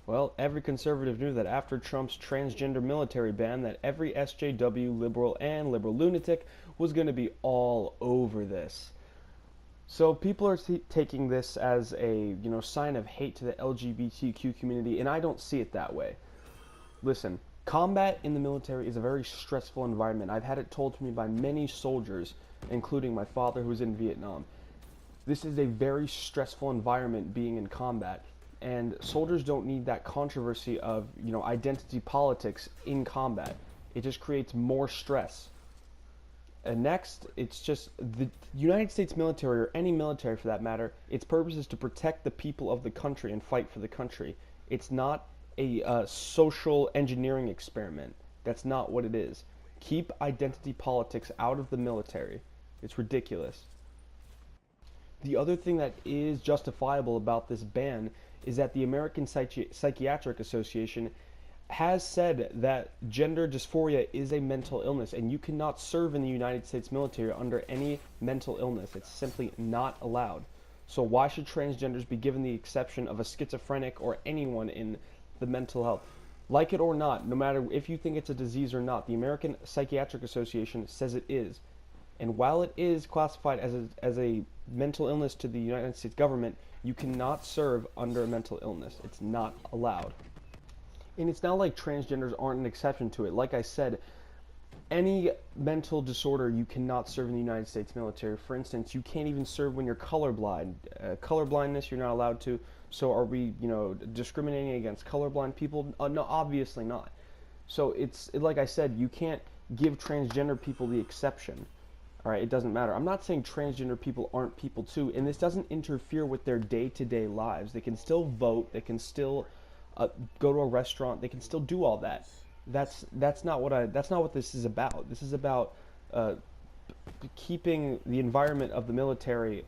Well, every conservative knew that after Trump's transgender military ban that every SJW liberal and liberal lunatic was going to be all over this. So people are taking this as a, sign of hate to the LGBTQ community, and I don't see it that way. Listen, combat in the military is a very stressful environment. I've had it told to me by many soldiers, including my father who was in Vietnam. This is a very stressful environment being in combat, and soldiers don't need that controversy of, identity politics in combat. It just creates more stress. And next, it's just the United States military, or any military for that matter, its purpose is to protect the people of the country and fight for the country. It's not a social engineering experiment. That's not what it is. Keep identity politics out of the military. It's ridiculous. The other thing that is justifiable about this ban is that the American Psychiatric Association has said that gender dysphoria is a mental illness, and you cannot serve in the United States military under any mental illness. It's simply not allowed. So why should transgenders be given the exception of a schizophrenic or anyone in the mental health? Like it or not, no matter if you think it's a disease or not, the American Psychiatric Association says it is. And while it is classified as a mental illness to the United States government, you cannot serve under a mental illness. It's not allowed. And it's not like transgenders aren't an exception to it. Like I said, any mental disorder you cannot serve in the United States military. For instance, you can't even serve when you're colorblind. Colorblindness, you're not allowed to. So are we, discriminating against colorblind people? No, obviously not. So it's like I said, you can't give transgender people the exception. All right, it doesn't matter. I'm not saying transgender people aren't people too, and this doesn't interfere with their day-to-day lives. They can still vote. They can still go to a restaurant. They can still do all that. That's not what this is about. This is about keeping the environment of the military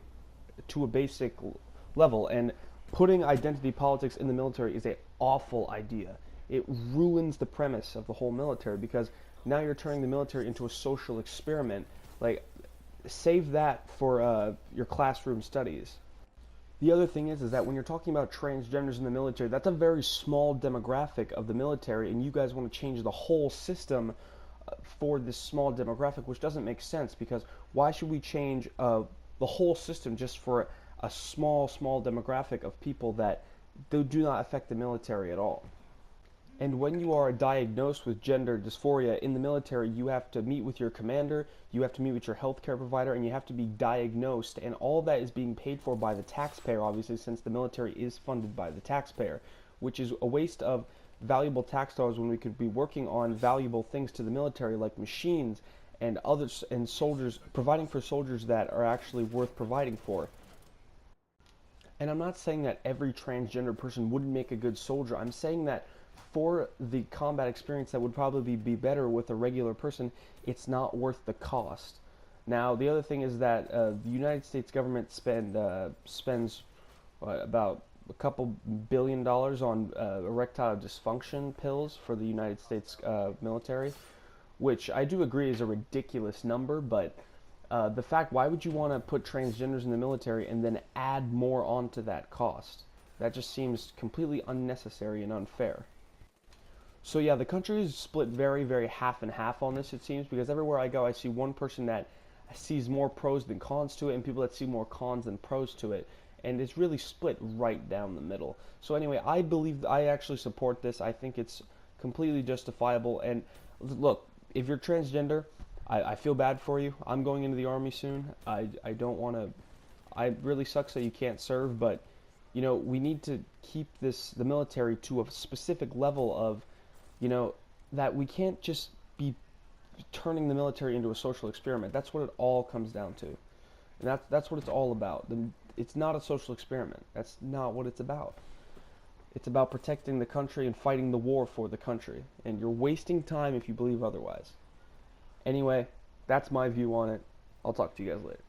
to a basic level, and putting identity politics in the military is an awful idea. It ruins the premise of the whole military, because now you're turning the military into a social experiment. Like, save that for your classroom studies. The other thing is that when you're talking about transgenders in the military, that's a very small demographic of the military, and you guys want to change the whole system for this small demographic, which doesn't make sense, because why should we change the whole system just for a small demographic of people that do not affect the military at all? And when you are diagnosed with gender dysphoria in the military, you have to meet with your commander, you have to meet with your healthcare provider, and you have to be diagnosed. And all of that is being paid for by the taxpayer, obviously, since the military is funded by the taxpayer, which is a waste of valuable tax dollars when we could be working on valuable things to the military, like machines and others, and soldiers, providing for soldiers that are actually worth providing for. And I'm not saying that every transgender person wouldn't make a good soldier. I'm saying that for the combat experience that would probably be better with a regular person, it's not worth the cost. Now, the other thing is that the United States government spends about a couple $1 billion on erectile dysfunction pills for the United States military, which I do agree is a ridiculous number, but the fact, why would you want to put transgenders in the military and then add more onto that cost? That just seems completely unnecessary and unfair. So yeah, the country is split very, very half and half on this, it seems, because everywhere I go, I see one person that sees more pros than cons to it, and people that see more cons than pros to it, and it's really split right down the middle. So anyway, I actually support this. I think it's completely justifiable. And look, if you're transgender, I feel bad for you. I'm going into the Army soon. I don't want to. It really sucks that you can't serve, but we need to keep the military to a specific level of, that we can't just be turning the military into a social experiment. That's what it all comes down to. And that's what it's all about. It's not a social experiment. That's not what it's about. It's about protecting the country and fighting the war for the country. And you're wasting time if you believe otherwise. Anyway, that's my view on it. I'll talk to you guys later.